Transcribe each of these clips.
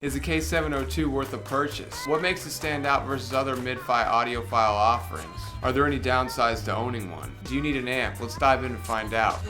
Is the K702 worth a purchase? What makes it stand out versus other mid-fi audiophile offerings? Are there any downsides to owning one? Do you need an amp? Let's dive in and find out.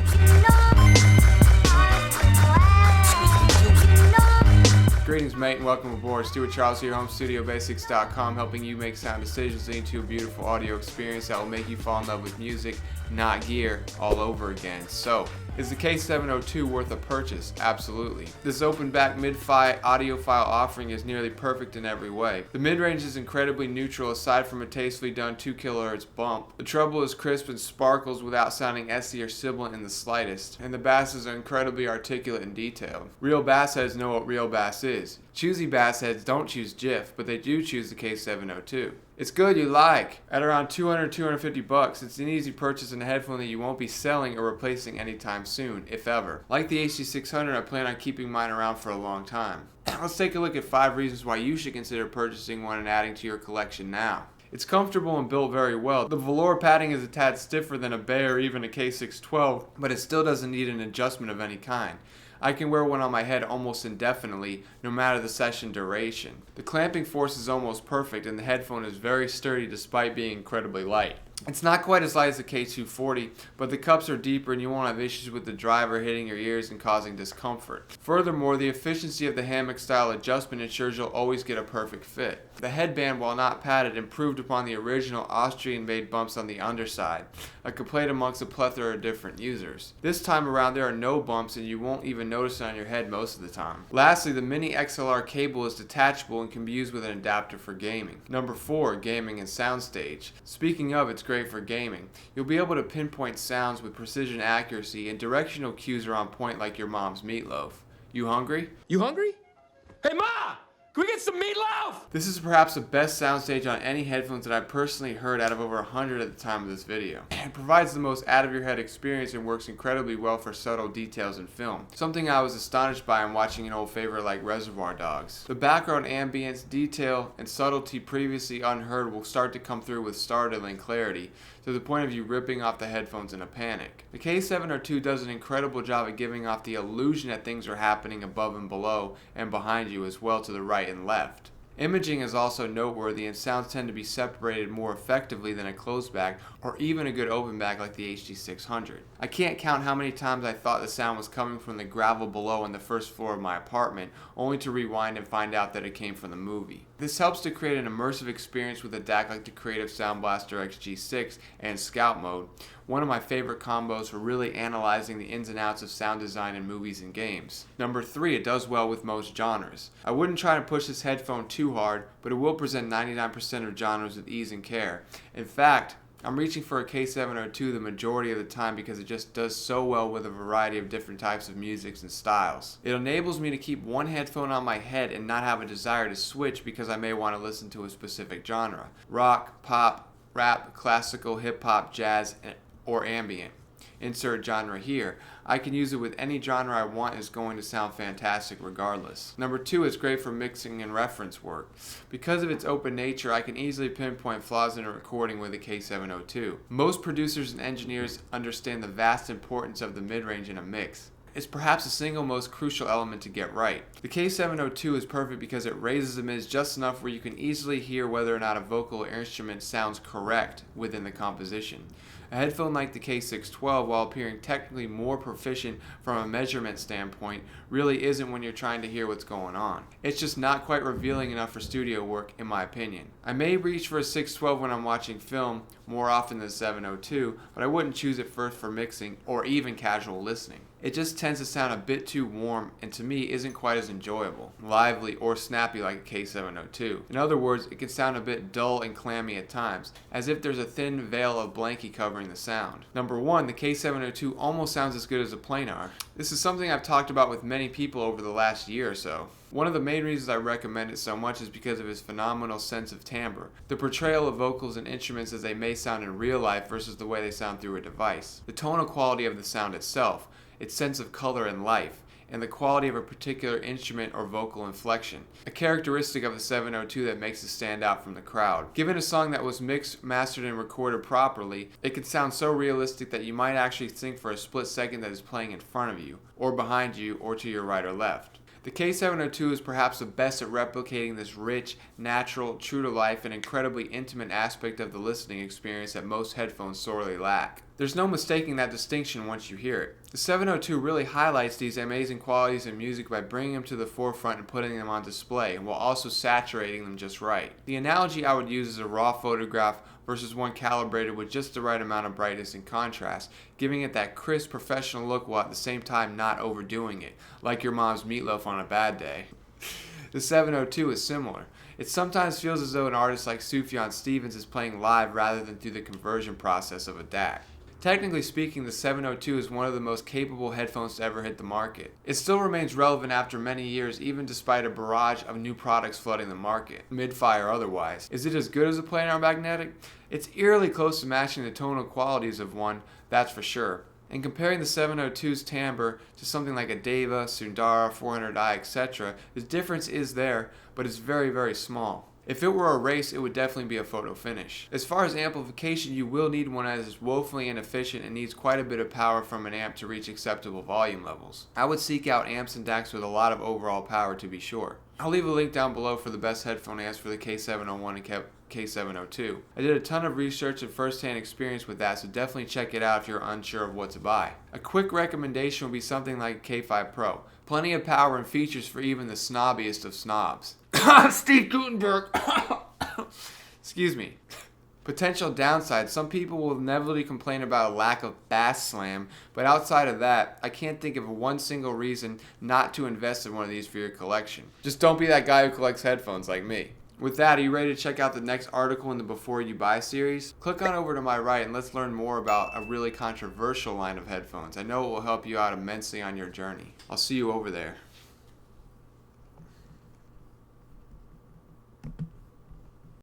Greetings, mate, and welcome aboard. Stuart Charles here, HomeStudioBasics.com, helping you make sound decisions leading to a beautiful audio experience that will make you fall in love with music, not gear, all over again. So, is the K702 worth a purchase? Absolutely. This open-back mid-fi audiophile offering is nearly perfect in every way. The mid-range is incredibly neutral aside from a tastefully done 2 kHz bump. The treble is crisp and sparkles without sounding essy or sibilant in the slightest, and the basses are incredibly articulate and detailed. Real bass heads know what real bass is. Choosy bass heads don't choose GIF, but they do choose the K702. It's good, you like. At around $200-250, it's an easy purchase and a headphone that you won't be selling or replacing anytime soon, if ever. Like the HD600, I plan on keeping mine around for a long time. Let's take a look at 5 reasons why you should consider purchasing one and adding to your collection now. It's comfortable and built very well. The velour padding is a tad stiffer than a Bay or even a K612, but it still doesn't need an adjustment of any kind. I can wear one on my head almost indefinitely, no matter the session duration. The clamping force is almost perfect, and the headphone is very sturdy despite being incredibly light. It's not quite as light as the K240, but the cups are deeper and you won't have issues with the driver hitting your ears and causing discomfort. Furthermore, the efficiency of the hammock style adjustment ensures you'll always get a perfect fit. The headband, while not padded, improved upon the original Austrian-made bumps on the underside, a complaint amongst a plethora of different users. This time around there are no bumps and you won't even notice it on your head most of the time. Lastly, the mini XLR cable is detachable and can be used with an adapter for gaming. Number 4, gaming and Soundstage. Speaking of, it's great for gaming. You'll be able to pinpoint sounds with precision accuracy, and directional cues are on point like your mom's meatloaf. You hungry? You hungry? Hey Ma! Can we get some meatloaf? This is perhaps the best soundstage on any headphones that I've personally heard out of over 100 at the time of this video. It provides the most out-of-your-head experience and works incredibly well for subtle details in film. Something I was astonished by in watching an old favorite like Reservoir Dogs. The background ambience, detail, and subtlety previously unheard will start to come through with startling clarity, to the point of you ripping off the headphones in a panic. The K702 does an incredible job at giving off the illusion that things are happening above and below and behind you as well to the right and left. Imaging is also noteworthy, and sounds tend to be separated more effectively than a closed back or even a good open back like the HD600. I can't count how many times I thought the sound was coming from the gravel below on the first floor of my apartment, only to rewind and find out that it came from the movie. This helps to create an immersive experience with a DAC like the Creative Sound Blaster XG6 and Scout Mode, one of my favorite combos for really analyzing the ins and outs of sound design in movies and games. Number 3, it does well with most genres. I wouldn't try to push this headphone too hard, but it will present 99% of genres with ease and care. In fact, I'm reaching for a K702 the majority of the time because it just does so well with a variety of different types of musics and styles. It enables me to keep one headphone on my head and not have a desire to switch because I may want to listen to a specific genre. Rock, pop, rap, classical, hip-hop, jazz, or ambient. Insert genre here. I can use it with any genre I want and it's going to sound fantastic regardless. Number 2, it's great for mixing and reference work. Because of its open nature, I can easily pinpoint flaws in a recording with the K702. Most producers and engineers understand the vast importance of the mid-range in a mix. It's perhaps the single most crucial element to get right. The K702 is perfect because it raises the mids just enough where you can easily hear whether or not a vocal or instrument sounds correct within the composition. A headphone like the K612, while appearing technically more proficient from a measurement standpoint, really isn't when you're trying to hear what's going on. It's just not quite revealing enough for studio work, in my opinion. I may reach for a 612 when I'm watching film more often than the 702, but I wouldn't choose it first for mixing or even casual listening. It just tends to sound a bit too warm and to me isn't quite as enjoyable, lively, or snappy like a K702. In other words, it can sound a bit dull and clammy at times, as if there's a thin veil of blankie covering the sound. Number 1, the K702 almost sounds as good as a planar. This is something I've talked about with many people over the last year or so. One of the main reasons I recommend it so much is because of its phenomenal sense of timbre, the portrayal of vocals and instruments as they may sound in real life versus the way they sound through a device, the tonal quality of the sound itself, its sense of color and life, and the quality of a particular instrument or vocal inflection, a characteristic of the 702 that makes it stand out from the crowd. Given a song that was mixed, mastered, and recorded properly, it can sound so realistic that you might actually think for a split second that it's playing in front of you, or behind you, or to your right or left. The K702 is perhaps the best at replicating this rich, natural, true-to-life, and incredibly intimate aspect of the listening experience that most headphones sorely lack. There's no mistaking that distinction once you hear it. The 702 really highlights these amazing qualities in music by bringing them to the forefront and putting them on display, while also saturating them just right. The analogy I would use is a raw photograph versus one calibrated with just the right amount of brightness and contrast, giving it that crisp, professional look while at the same time not overdoing it, like your mom's meatloaf on a bad day. The 702 is similar. It sometimes feels as though an artist like Sufjan Stevens is playing live rather than through the conversion process of a DAC. Technically speaking, the 702 is one of the most capable headphones to ever hit the market. It still remains relevant after many years, even despite a barrage of new products flooding the market, mid-fi or otherwise. Is it as good as a planar magnetic? It's eerily close to matching the tonal qualities of one, that's for sure. And comparing the 702's timbre to something like a Deva, Sundara, 400i, etc., the difference is there, but it's very, very small. If it were a race, it would definitely be a photo finish. As far as amplification, you will need one that is woefully inefficient and needs quite a bit of power from an amp to reach acceptable volume levels. I would seek out amps and DACs with a lot of overall power to be sure. I'll leave a link down below for the best headphone amps for the K701 and K702. I did a ton of research and first-hand experience with that, so definitely check it out if you're unsure of what to buy. A quick recommendation would be something like K5 Pro. Plenty of power and features for even the snobbiest of snobs. Steve Gutenberg! Excuse me. Potential downside, some people will inevitably complain about a lack of bass slam, but outside of that, I can't think of one single reason not to invest in one of these for your collection. Just don't be that guy who collects headphones like me. With that, are you ready to check out the next article in the Before You Buy series? Click on over to my right and let's learn more about a really controversial line of headphones. I know it will help you out immensely on your journey. I'll see you over there.